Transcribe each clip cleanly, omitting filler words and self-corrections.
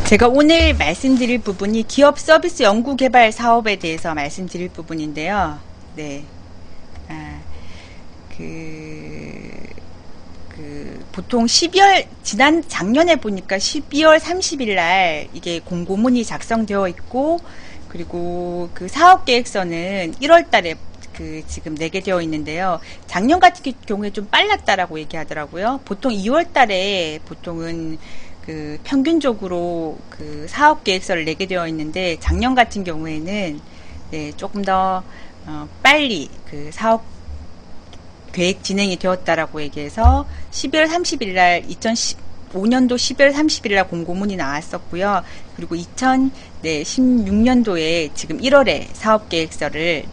제가 오늘 말씀드릴 부분이 기업 서비스 연구개발 사업에 대해서 말씀드릴 부분인데요. 네. 보통 작년에 보니까 12월 30일 날 이게 공고문이 작성되어 있고, 그리고 그 사업계획서는 1월 달에 지금 내게 되어 있는데요. 작년 같은 경우에 좀 빨랐다라고 얘기하더라고요. 보통 2월 달에 보통은 평균적으로 사업계획서를 내게 되어 있는데, 작년 같은 경우에는 네, 조금 더 빨리 사업 계획 진행이 되었다라고 얘기해서 12월 30일 날 2015년도 12월 30일 날 공고문이 나왔었고요. 그리고 2016년도에 지금 1월에 사업계획서를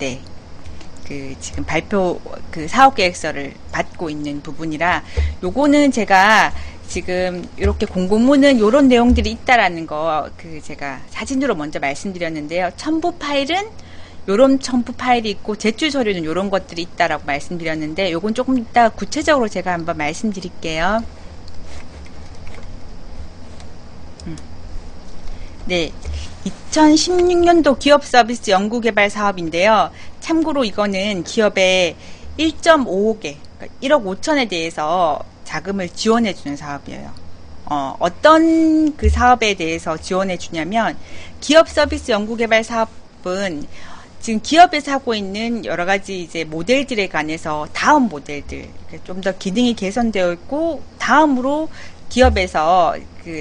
지금 사업계획서를 받고 있는 부분이라, 요거는 제가 지금 이렇게 공고문은 요런 내용들이 있다라는 거 제가 사진으로 먼저 말씀드렸는데요. 첨부 파일은 요런 첨부 파일이 있고 제출 서류는 요런 것들이 있다라고 말씀드렸는데, 요건 조금 이따 구체적으로 제가 한번 말씀드릴게요. 네. 2016년도 기업 서비스 연구개발 사업인데요. 참고로 이거는 기업에 1.55개, 그러니까 1억 5천에 대해서 자금을 지원해주는 사업이에요. 어떤 사업에 대해서 지원해주냐면, 기업 서비스 연구개발 사업은 지금 기업에서 하고 있는 여러 가지 이제 모델들에 관해서 다음 모델들, 좀 더 기능이 개선되어 있고, 다음으로 기업에서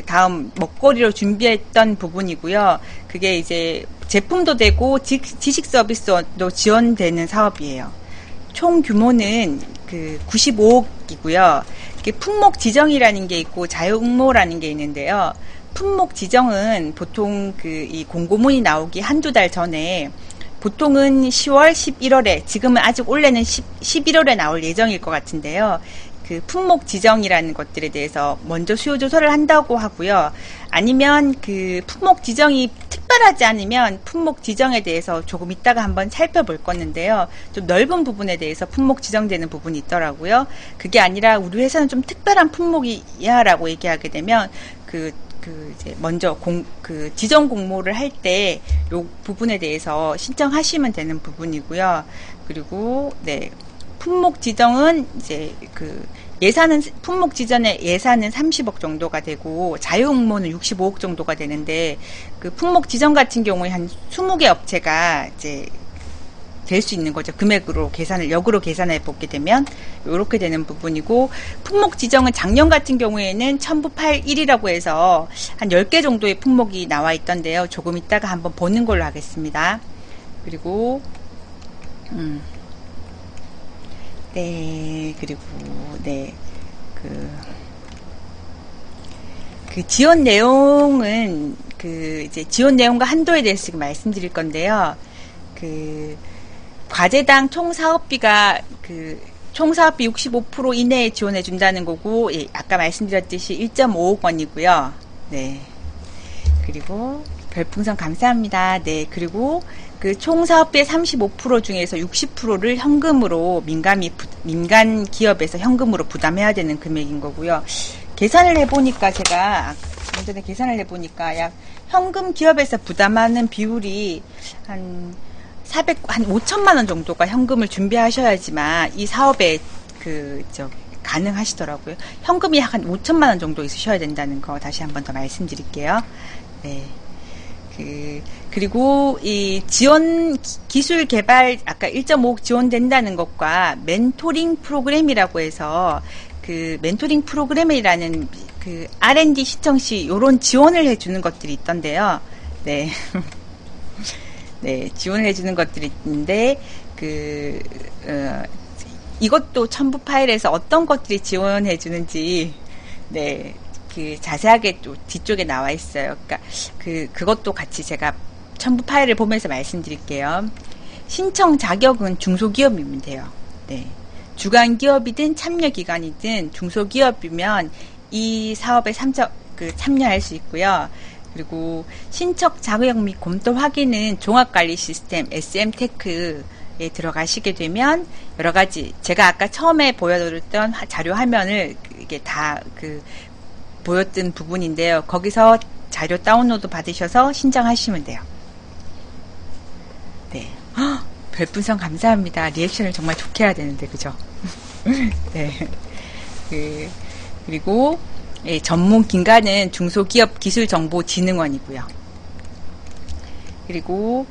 다음 먹거리로 준비했던 부분이고요. 그게 이제 제품도 되고 지식 서비스도 지원되는 사업이에요. 총 규모는 95억이고요. 품목 지정이라는 게 있고 자유응모라는 게 있는데요. 품목 지정은 보통 이 공고문이 나오기 한두 달 전에, 보통은 10월, 11월에, 지금은 아직 올해는 11월에 나올 예정일 것 같은데요. 품목 지정이라는 것들에 대해서 먼저 수요 조사를 한다고 하고요. 아니면 품목 지정이 특별하지 않으면 품목 지정에 대해서 조금 이따가 한번 살펴볼 건데요. 좀 넓은 부분에 대해서 품목 지정되는 부분이 있더라고요. 그게 아니라 우리 회사는 좀 특별한 품목이야 라고 얘기하게 되면 이제 먼저 지정 공모를 할 때 요 부분에 대해서 신청하시면 되는 부분이고요. 그리고 네, 품목 지정은 이제 품목 지정의 예산은 30억 정도가 되고 자유응모는 65억 정도가 되는데, 품목 지정 같은 경우에 한 20개 업체가 이제 될 수 있는 거죠. 금액으로 역으로 계산해 보게 되면 이렇게 되는 부분이고, 품목 지정은 작년 같은 경우에는 첨부 파일 1이라고 해서 한 10개 정도의 품목이 나와 있던데요. 조금 이따가 한번 보는 걸로 하겠습니다. 그리고 지원 내용은 이제 지원 내용과 한도에 대해서 지금 말씀드릴 건데요. 과제당 총 사업비가 총사업비 65% 이내에 지원해 준다는 거고, 예, 아까 말씀드렸듯이 1.5억 원이고요. 네. 그리고 별풍선 감사합니다. 네. 그리고 총 사업비의 35% 중에서 60%를 현금으로 민간 기업에서 현금으로 부담해야 되는 금액인 거고요. 계산을 해보니까 제가 좀 전에 계산을 해보니까 약 현금 기업에서 부담하는 비율이 한 5천만 원 정도가 현금을 준비하셔야지만 이 사업에 가능하시더라고요. 현금이 약 한 5천만 원 정도 있으셔야 된다는 거 다시 한 번 더 말씀드릴게요. 네. 그리고 이 지원 기술 개발 아까 1.5억 지원된다는 것과 멘토링 프로그램이라고 해서 멘토링 프로그램이라는 R&D 신청 시 요런 지원을 해주는 것들이 있던데요. 네. 네, 지원을 해주는 것들이 있는데, 이것도 첨부 파일에서 어떤 것들이 지원해주는지, 네, 자세하게 또 뒤쪽에 나와 있어요. 그러니까, 그것도 같이 제가 첨부 파일을 보면서 말씀드릴게요. 신청 자격은 중소기업이면 돼요. 네. 주간기업이든 참여기관이든 중소기업이면 이 사업에 참여할 수 있고요. 그리고 신청 자격 및 검토 확인은 종합관리 시스템 SM테크에 들어가시게 되면 여러 가지 제가 아까 처음에 보여드렸던 자료 화면을 이게 다 보였던 부분인데요. 거기서 자료 다운로드 받으셔서 신청하시면 돼요. 네. 헉, 별풍선 감사합니다. 리액션을 정말 좋게 해야 되는데, 그죠? 네. 그리고, 예, 전문 기관은 중소기업기술정보진흥원이고요. 그리고,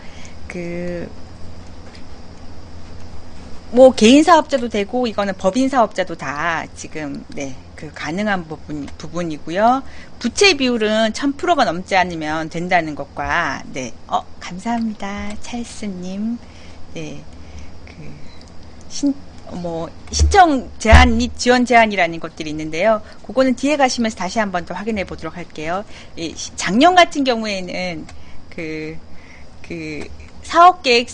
뭐, 개인 사업자도 되고, 이거는 법인 사업자도 다 지금, 네, 가능한 부분이고요. 부채 비율은 1000%가 넘지 않으면 된다는 것과, 네, 감사합니다. 찰스님. 네, 신청 제한 및 지원 제한이라는 것들이 있는데요. 그거는 뒤에 가시면서 다시 한번 더 확인해 보도록 할게요. 작년 같은 경우에는, 사업계획,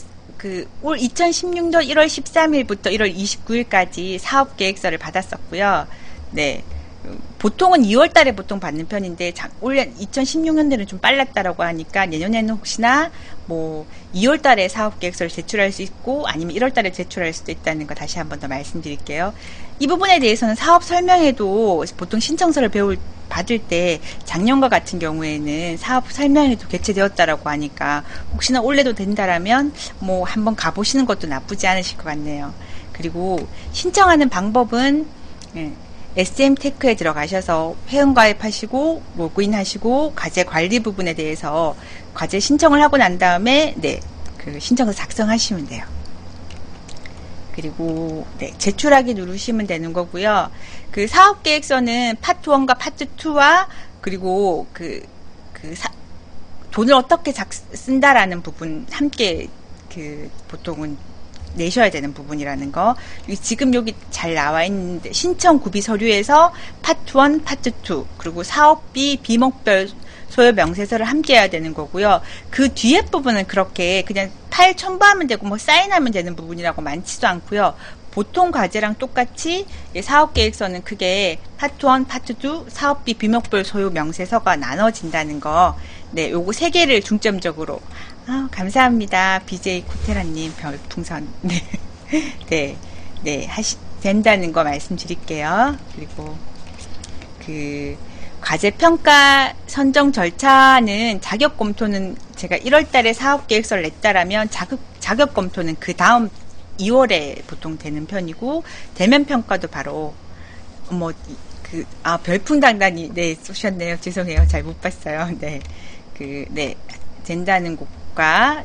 올 2016년 1월 13일부터 1월 29일까지 사업계획서를 받았었고요. 네. 보통은 2월 달에 보통 받는 편인데, 올해 2016년도는 좀 빨랐다라고 하니까, 내년에는 혹시나, 2월 달에 사업계획서를 제출할 수 있고, 아니면 1월 달에 제출할 수도 있다는 거 다시 한번 더 말씀드릴게요. 이 부분에 대해서는 사업 설명회도 보통 신청서를 받을 때, 작년과 같은 경우에는 사업 설명회도 개최되었다라고 하니까, 혹시나 올해도 된다라면, 한번 가보시는 것도 나쁘지 않으실 것 같네요. 그리고, 신청하는 방법은, SM테크에 들어가셔서 회원가입하시고 로그인하시고 과제 관리 부분에 대해서 과제 신청을 하고 난 다음에 네, 신청서 작성하시면 돼요. 그리고 네, 제출하기 누르시면 되는 거고요. 사업계획서는 파트 1과 파트 2와 그리고 돈을 어떻게 쓴다라는 부분 함께 보통은 내셔야 되는 부분이라는 거. 지금 여기 잘 나와 있는데 신청 구비 서류에서 파트 1, 파트 2 그리고 사업비 비목별 소요 명세서를 함께 해야 되는 거고요. 그 뒤에 부분은 그렇게 그냥 파일 첨부하면 되고 사인하면 되는 부분이라고 많지도 않고요. 보통 과제랑 똑같이 사업계획서는 크게 파트 1, 파트 2 사업비 비목별 소요 명세서가 나눠진다는 거. 네, 요거 세 개를 중점적으로 감사합니다. BJ 코테라님 별풍선. 네. 네, 된다는 거 말씀드릴게요. 그리고, 과제 평가 선정 절차는 자격 검토는 제가 1월 달에 사업 계획서를 냈다라면 자격 검토는 그 다음 2월에 보통 되는 편이고, 대면 평가도 바로, 별풍당단이, 네, 쏘셨네요. 죄송해요. 잘 못 봤어요. 네. 네, 된다는 거.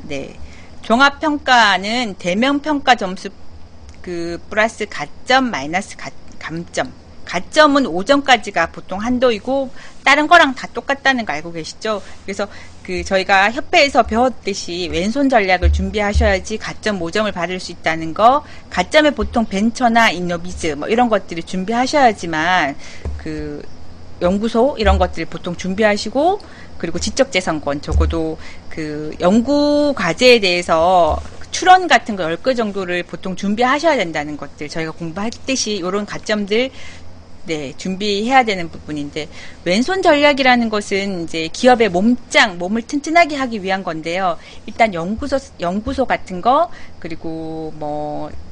네. 종합평가는 대면평가 점수 플러스 가점 마이너스 감점. 가점은 5점까지가 보통 한도이고 다른 거랑 다 똑같다는 거 알고 계시죠? 그래서 저희가 협회에서 배웠듯이 왼손 전략을 준비하셔야지 가점 5점을 받을 수 있다는 거. 가점에 보통 벤처나 인노비즈 이런 것들을 준비하셔야지만 연구소 이런 것들을 보통 준비하시고 그리고 지적재산권 적어도 연구 과제에 대해서 출원 같은 거 10개 정도를 보통 준비하셔야 된다는 것들 저희가 공부했듯이 이런 가점들 네, 준비해야 되는 부분인데 왼손 전략이라는 것은 이제 기업의 몸을 튼튼하게 하기 위한 건데요. 일단 연구소 같은 거 그리고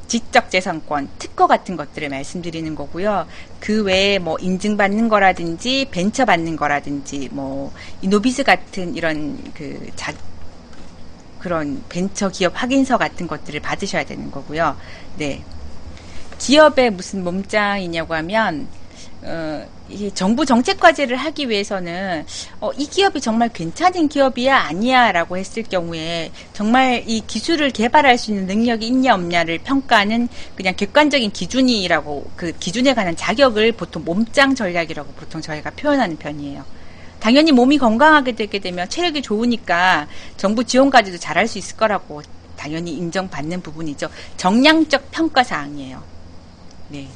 지적재산권, 특허 같은 것들을 말씀드리는 거고요. 그 외에 인증받는 거라든지, 벤처 받는 거라든지, 이노비스 같은 이런 그런 벤처 기업 확인서 같은 것들을 받으셔야 되는 거고요. 네. 기업의 무슨 몸짱이냐고 하면, 이 정부 정책 과제를 하기 위해서는 이 기업이 정말 괜찮은 기업이야 아니야 라고 했을 경우에 정말 이 기술을 개발할 수 있는 능력이 있냐 없냐를 평가하는 그냥 객관적인 기준이라고 그 기준에 관한 자격을 보통 몸짱 전략이라고 보통 저희가 표현하는 편이에요. 당연히 몸이 건강하게 되게 되면 체력이 좋으니까 정부 지원 과제도 잘할 수 있을 거라고 당연히 인정받는 부분이죠. 정량적 평가 사항이에요. 네.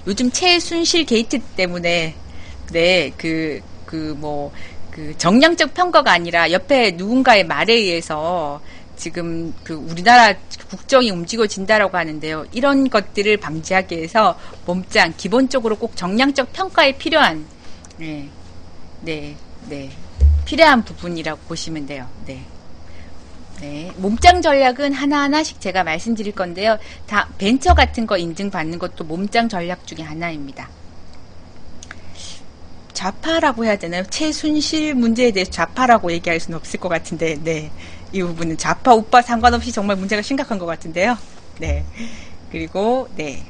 요즘 최순실 게이트 때문에, 네, 정량적 평가가 아니라 옆에 누군가의 말에 의해서 지금 우리나라 국정이 움직여진다라고 하는데요. 이런 것들을 방지하기 위해서 몸짱, 기본적으로 꼭 정량적 평가에 필요한, 필요한 부분이라고 보시면 돼요. 네. 네, 몸짱 전략은 하나하나씩 제가 말씀드릴 건데요. 다 벤처 같은 거 인증받는 것도 몸짱 전략 중에 하나입니다. 좌파라고 해야 되나요? 최순실 문제에 대해서 좌파라고 얘기할 수는 없을 것 같은데, 네. 이 부분은 좌파, 우파 상관없이 정말 문제가 심각한 것 같은데요. 네. 그리고, 네.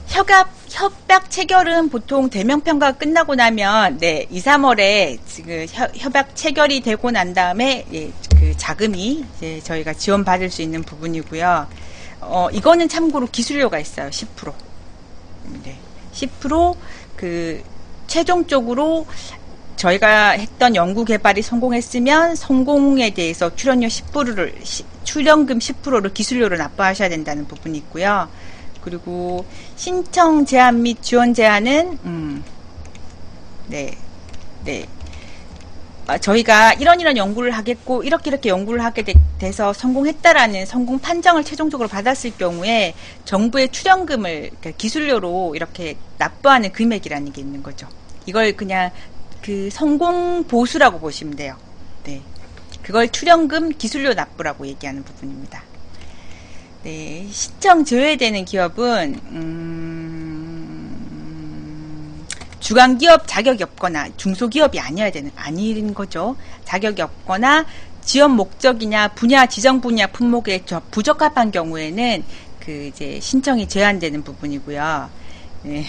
협약 체결은 보통 대명평가가 끝나고 나면, 네, 2, 3월에 지금 협약 체결이 되고 난 다음에, 예, 그 자금이 이제 저희가 지원받을 수 있는 부분이고요. 이거는 참고로 기술료가 있어요. 10%. 네. 10% 최종적으로 저희가 했던 연구 개발이 성공했으면 성공에 대해서 출연금 10%를 기술료로 납부하셔야 된다는 부분이 있고요. 그리고 신청 제한 및 지원 제한은 네. 저희가 이런 연구를 하겠고 이렇게 연구를 하게 돼서 성공했다라는 성공 판정을 최종적으로 받았을 경우에 정부의 출연금을 기술료로 이렇게 납부하는 금액이라는 게 있는 거죠. 이걸 그냥 그 성공 보수라고 보시면 돼요. 네. 그걸 출연금 기술료 납부라고 얘기하는 부분입니다. 네. 신청 제외되는 기업은 주간기업 자격이 없거나 중소기업이 아닌 거죠. 자격이 없거나 지원 목적이냐 분야 지정 분야 품목에 부적합한 경우에는 이제 신청이 제한되는 부분이고요. 네.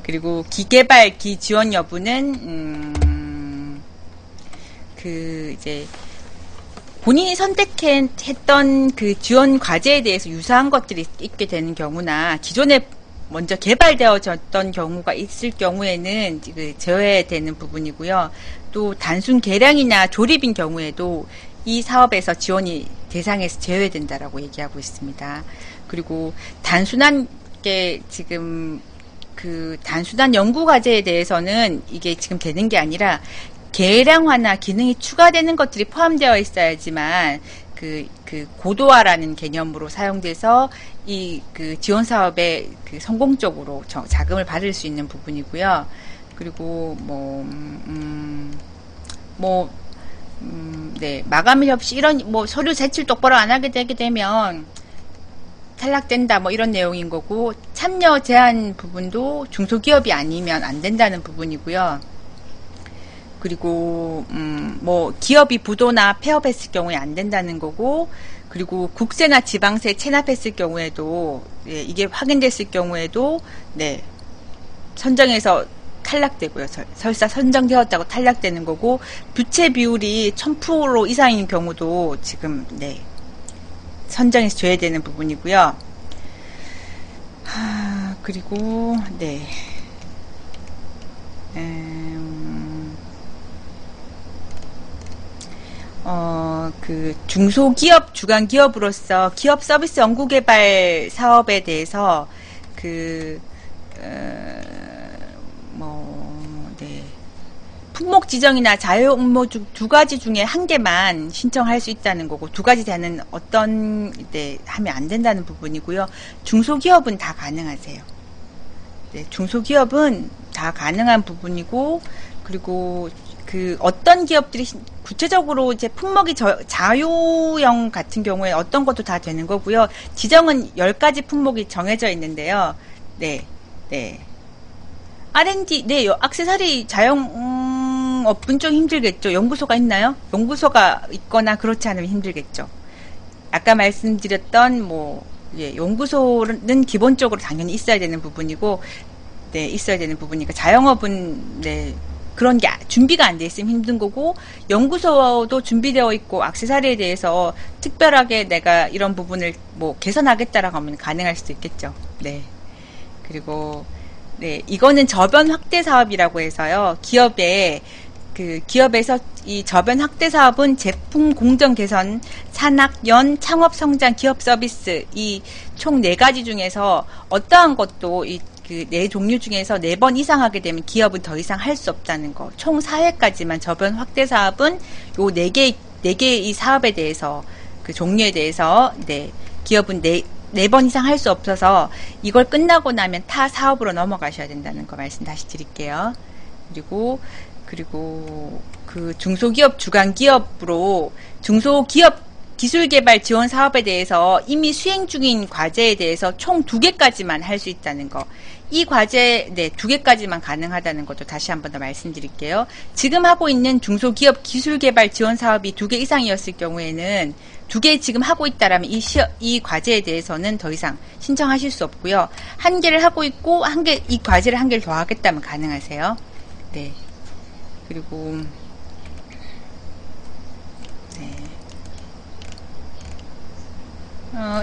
그리고 기개발 기지원 여부는 이제 본인이 선택했던 그 지원 과제에 대해서 유사한 것들이 있게 되는 경우나 기존에 먼저 개발되어졌던 경우가 있을 경우에는 제외되는 부분이고요. 또 단순 개량이나 조립인 경우에도 이 사업에서 지원이 대상에서 제외된다라고 얘기하고 있습니다. 그리고 단순한 연구 과제에 대해서는 이게 지금 되는 게 아니라 개량화나 기능이 추가되는 것들이 포함되어 있어야지만 고도화라는 개념으로 사용돼서 지원 사업에 성공적으로 자금을 받을 수 있는 부분이고요. 그리고 네, 마감일 없이 이런 서류 제출 똑바로 안 하게 되게 되면 탈락된다 이런 내용인 거고, 참여 제한 부분도 중소기업이 아니면 안 된다는 부분이고요. 그리고 기업이 부도나 폐업했을 경우에 안 된다는 거고, 그리고 국세나 지방세 체납했을 경우에도 이게 확인됐을 경우에도 네 선정에서 탈락되고요. 설사 선정되었다고 탈락되는 거고, 부채 비율이 1000% 이상인 경우도 지금 네 선정에서 제외되는 부분이고요. 그리고 네. 중소기업 주간기업으로서 기업 서비스 연구개발 사업에 대해서 네. 품목 지정이나 자유 응모 두 가지 중에 한 개만 신청할 수 있다는 거고, 두 가지 되는 어떤 하면 안 된다는 부분이고요. 중소기업은 다 가능하세요. 네, 중소기업은 다 가능한 부분이고, 그리고 어떤 기업들이 구체적으로 이제 품목이 자유형 같은 경우에 어떤 것도 다 되는 거고요. 지정은 10가지 품목이 정해져 있는데요. 네. R&D, 네, 액세서리 자영업은 좀 힘들겠죠. 연구소가 있나요? 연구소가 있거나 그렇지 않으면 힘들겠죠. 아까 말씀드렸던 연구소는 기본적으로 당연히 있어야 되는 부분이고, 네, 있어야 되는 부분이니까 자영업은 네. 그런 게 준비가 안 돼 있으면 힘든 거고, 연구소도 준비되어 있고 액세서리에 대해서 특별하게 내가 이런 부분을 개선하겠다라고 하면 가능할 수도 있겠죠. 네. 그리고 네, 이거는 저변 확대 사업이라고 해서요. 기업에서 이 저변 확대 사업은 제품 공정 개선, 산학, 연, 창업 성장, 기업 서비스 이 총 4가지 중에서 어떠한 것도 네 종류 중에서 4번 이상 하게 되면 기업은 더 이상 할 수 없다는 거. 총 4회까지만 저변 확대 사업은 요 4개 이 사업에 대해서 종류에 대해서 네, 기업은 4번 이상 할 수 없어서 이걸 끝나고 나면 타 사업으로 넘어가셔야 된다는 거 말씀 다시 드릴게요. 그리고 중소기업 주간기업으로 중소기업 기술개발 지원 사업에 대해서 이미 수행 중인 과제에 대해서 총 2개까지만 할 수 있다는 거. 이 과제, 네, 2개까지만 가능하다는 것도 다시 한 번 더 말씀드릴게요. 지금 하고 있는 중소기업 기술개발 지원 사업이 2개 이상이었을 경우에는 2개 지금 하고 있다라면 이 과제에 대해서는 더 이상 신청하실 수 없고요. 1개를 하고 있고 이 과제를 1개를 더 하겠다면 가능하세요. 네. 그리고 네.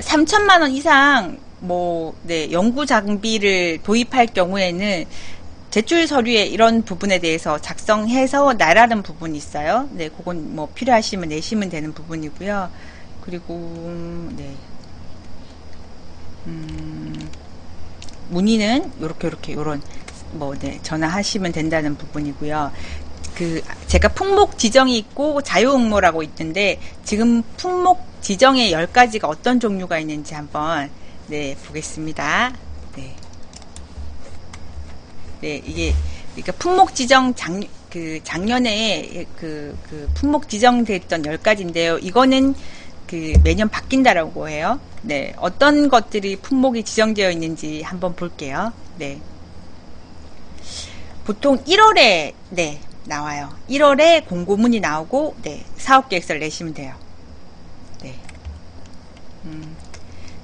3천만 원 이상 네, 연구 장비를 도입할 경우에는 제출 서류에 이런 부분에 대해서 작성해서 나라는 부분이 있어요. 네, 그건 뭐 필요하시면 내시면 되는 부분이고요. 그리고 네. 문의는 요런 네, 전화하시면 된다는 부분이고요. 제가 품목 지정이 있고 자유응모라고 있는데 지금 품목 지정의 10가지가 어떤 종류가 있는지 한번 네, 보겠습니다. 네. 네, 이게, 그러니까 품목 지정 작년에 품목 지정됐던 10가지인데요. 이거는 매년 바뀐다라고 해요. 네, 어떤 것들이 품목이 지정되어 있는지 한번 볼게요. 네. 보통 1월에, 네, 나와요. 1월에 공고문이 나오고, 네, 사업계획서를 내시면 돼요. 네.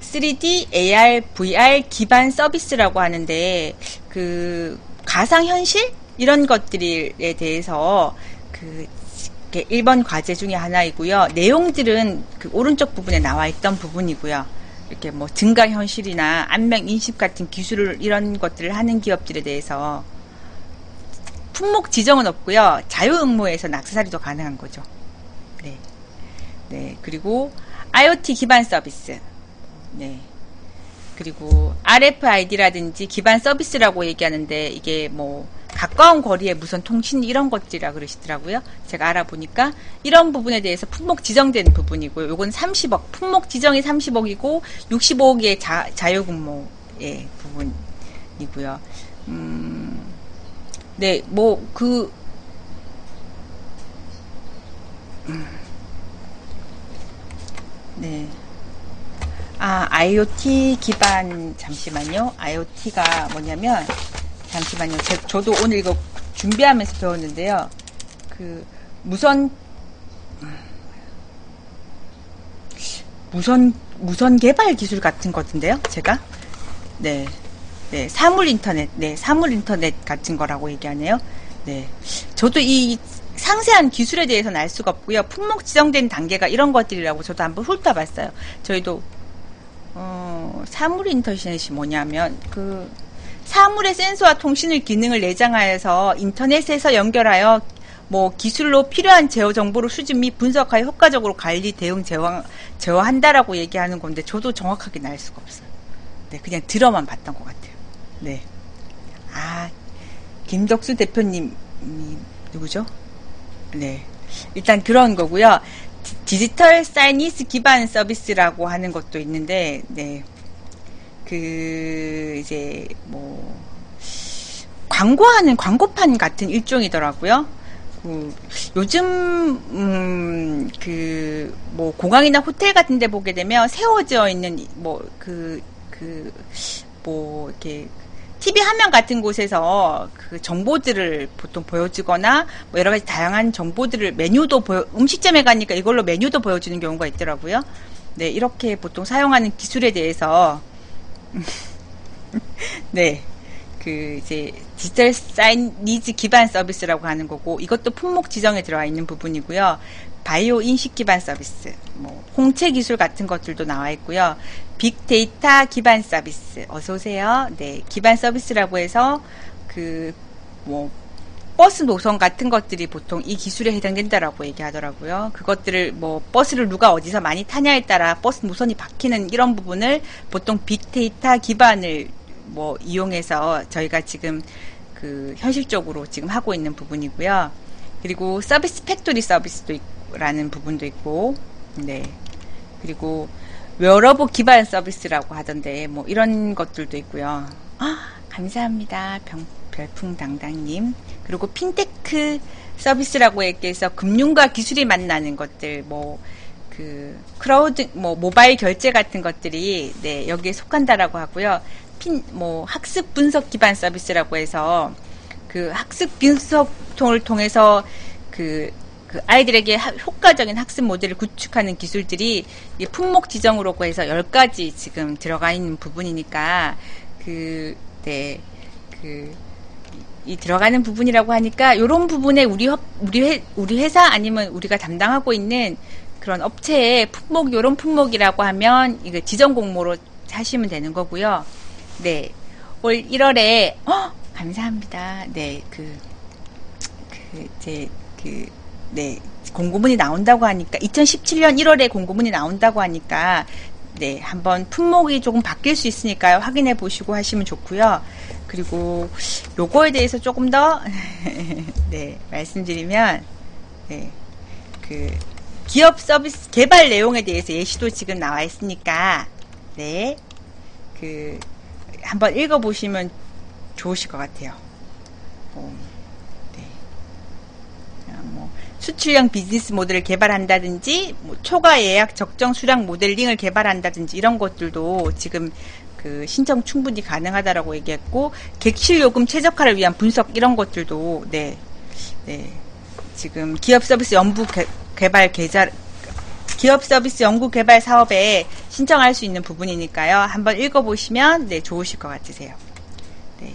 3D, AR, VR 기반 서비스라고 하는데, 가상현실? 이런 것들에 대해서, 1번 과제 중에 하나이고요. 내용들은 오른쪽 부분에 나와 있던 부분이고요. 이렇게 뭐 증가현실이나 안면인식 같은 기술을, 이런 것들을 하는 기업들에 대해서, 품목 지정은 없고요. 자유응모에서 낙서사리도 가능한 거죠. 네. 네. 그리고, IoT 기반 서비스. 네. 그리고 RFID라든지 기반 서비스라고 얘기하는데 이게 뭐 가까운 거리에 무선 통신 이런 것들이라 그러시더라고요. 제가 알아보니까 이런 부분에 대해서 품목 지정된 부분이고요. 요건 30억, 품목 지정이 30억이고 65억의 자유근무의 부분이고요. 네, 네. IoT 기반, 잠시만요. IoT가 뭐냐면, 잠시만요. 저도 오늘 이거 준비하면서 배웠는데요. 무선 개발 기술 같은 것인데요. 제가? 네. 네. 사물 인터넷 같은 거라고 얘기하네요. 네. 저도 이 상세한 기술에 대해서는 알 수가 없고요. 품목 지정된 단계가 이런 것들이라고 저도 한번 훑어봤어요. 저희도 사물 인터넷이 뭐냐면 사물의 센서와 통신을 기능을 내장하여서 인터넷에서 연결하여 뭐 기술로 필요한 제어 정보를 수집 및 분석하여 효과적으로 관리, 대응, 제어한다라고 얘기하는 건데 저도 정확하게는 알 수가 없어요. 네, 그냥 들어만 봤던 것 같아요. 네. 김덕수 대표님 누구죠? 네. 일단 그런 거고요. 디지털 사이니스 기반 서비스라고 하는 것도 있는데, 네. 이제, 광고하는 광고판 같은 일종이더라고요. 요즘, 공항이나 호텔 같은 데 보게 되면 세워져 있는, 이렇게, TV 화면 같은 곳에서 정보들을 보통 보여주거나 여러 가지 다양한 정보들을 음식점에 가니까 이걸로 메뉴도 보여주는 경우가 있더라고요. 네, 이렇게 보통 사용하는 기술에 대해서 네, 이제 디지털 사이니즈 기반 서비스라고 하는 거고 이것도 품목 지정에 들어와 있는 부분이고요. 바이오 인식 기반 서비스, 홍채 기술 같은 것들도 나와 있고요. 빅데이터 기반 서비스, 어서 오세요. 네, 기반 서비스라고 해서 버스 노선 같은 것들이 보통 이 기술에 해당된다라고 얘기하더라고요. 그것들을 버스를 누가 어디서 많이 타냐에 따라 버스 노선이 바뀌는 이런 부분을 보통 빅데이터 기반을 이용해서 저희가 지금 현실적으로 지금 하고 있는 부분이고요. 그리고 서비스 팩토리 서비스도 라는 부분도 있고, 네. 그리고 웨어러블 기반 서비스라고 하던데 이런 것들도 있고요. 감사합니다. 별풍당당님. 그리고 핀테크 서비스라고 얘기해서 금융과 기술이 만나는 것들, 크라우드, 모바일 결제 같은 것들이, 네, 여기에 속한다라고 하고요. 학습 분석 기반 서비스라고 해서, 학습 분석통을 통해서, 아이들에게 효과적인 학습 모델을 구축하는 기술들이, 품목 지정으로 해서 10가지 지금 들어가 있는 부분이니까, 네, 이 들어가는 부분이라고 하니까, 요런 부분에 우리 회사 아니면 우리가 담당하고 있는 그런 업체의 품목, 요런 품목이라고 하면, 이거 지정 공모로 하시면 되는 거고요. 네. 올 1월에, 감사합니다. 네, 네, 공고문이 나온다고 하니까, 2017년 1월에 공고문이 나온다고 하니까, 네, 한번 품목이 조금 바뀔 수 있으니까요. 확인해 보시고 하시면 좋고요. 그리고 요거에 대해서 조금 더, 네, 말씀드리면, 네, 기업 서비스 개발 내용에 대해서 예시도 지금 나와 있으니까, 네, 한번 읽어보시면 좋으실 것 같아요. 네. 수출형 비즈니스 모델을 개발한다든지, 초과 예약 적정 수량 모델링을 개발한다든지, 이런 것들도 지금 신청 충분히 가능하다라고 얘기했고, 객실 요금 최적화를 위한 분석, 이런 것들도, 네, 네. 지금 기업 서비스 연구 개발 사업에 신청할 수 있는 부분이니까요. 한번 읽어보시면, 네, 좋으실 것 같으세요. 네.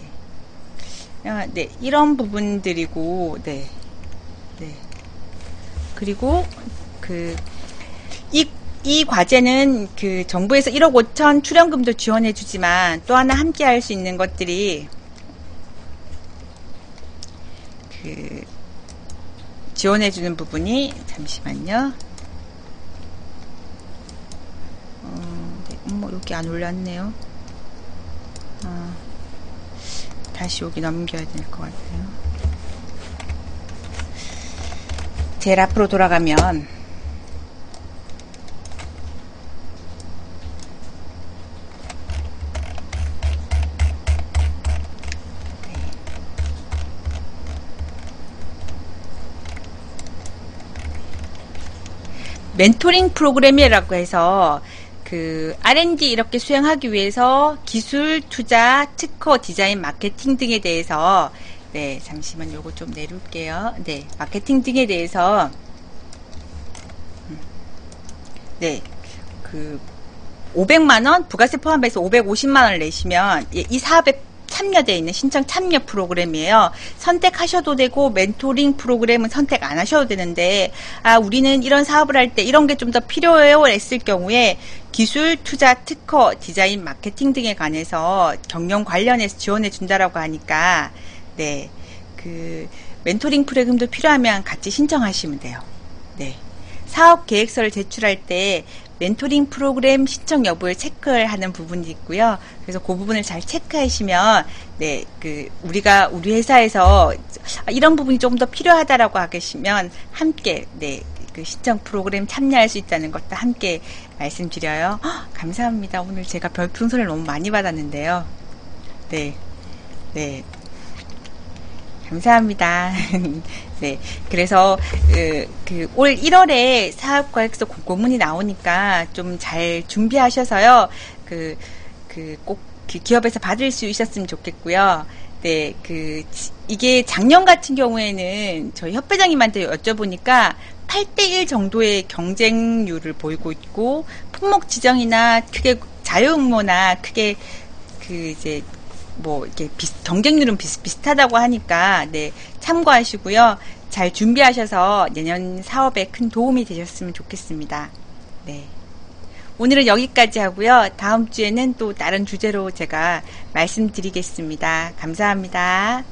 네, 이런 부분들이고, 네. 네. 그리고, 이 과제는 정부에서 1억 5천 출연금도 지원해주지만, 또 하나 함께 할 수 있는 것들이, 지원해주는 부분이, 잠시만요. 네, 여기 안 올랐네요. 다시 여기 넘겨야 될 것 같아요. 제일 앞으로 돌아가면, 멘토링 프로그램이라고 해서 R&D 이렇게 수행하기 위해서 기술, 투자, 특허, 디자인, 마케팅 등에 대해서, 네, 잠시만 요거 좀 내릴게요. 네, 마케팅 등에 대해서, 네, 500만원, 부가세 포함해서 550만원을 내시면, 이 사업에 참여되어 있는 신청 참여 프로그램이에요. 선택하셔도 되고, 멘토링 프로그램은 선택 안 하셔도 되는데, 우리는 이런 사업을 할 때 이런 게 좀 더 필요해요 했을 경우에, 기술, 투자, 특허, 디자인, 마케팅 등에 관해서 경영 관련해서 지원해 준다라고 하니까, 네, 멘토링 프로그램도 필요하면 같이 신청하시면 돼요. 네. 사업 계획서를 제출할 때 멘토링 프로그램 신청 여부를 체크를 하는 부분이 있고요. 그래서 그 부분을 잘 체크하시면, 네, 우리 회사에서 이런 부분이 조금 더 필요하다라고 하시면 함께, 네, 신청 프로그램 참여할 수 있다는 것도 함께 말씀드려요. 감사합니다. 오늘 제가 별풍선을 너무 많이 받았는데요. 네, 네. 감사합니다. 네. 그래서, 올 1월에 사업과학서 공고문이 나오니까 좀 잘 준비하셔서요. 꼭 기업에서 받을 수 있었으면 좋겠고요. 네. 이게 작년 같은 경우에는 저희 협회장님한테 여쭤보니까 8대1 정도의 경쟁률을 보이고 있고, 품목 지정이나 크게 자유응모나 크게 이렇게 경쟁률은 비슷하다고 하니까, 네, 참고하시고요. 잘 준비하셔서 내년 사업에 큰 도움이 되셨으면 좋겠습니다. 네. 오늘은 여기까지 하고요. 다음 주에는 또 다른 주제로 제가 말씀드리겠습니다. 감사합니다.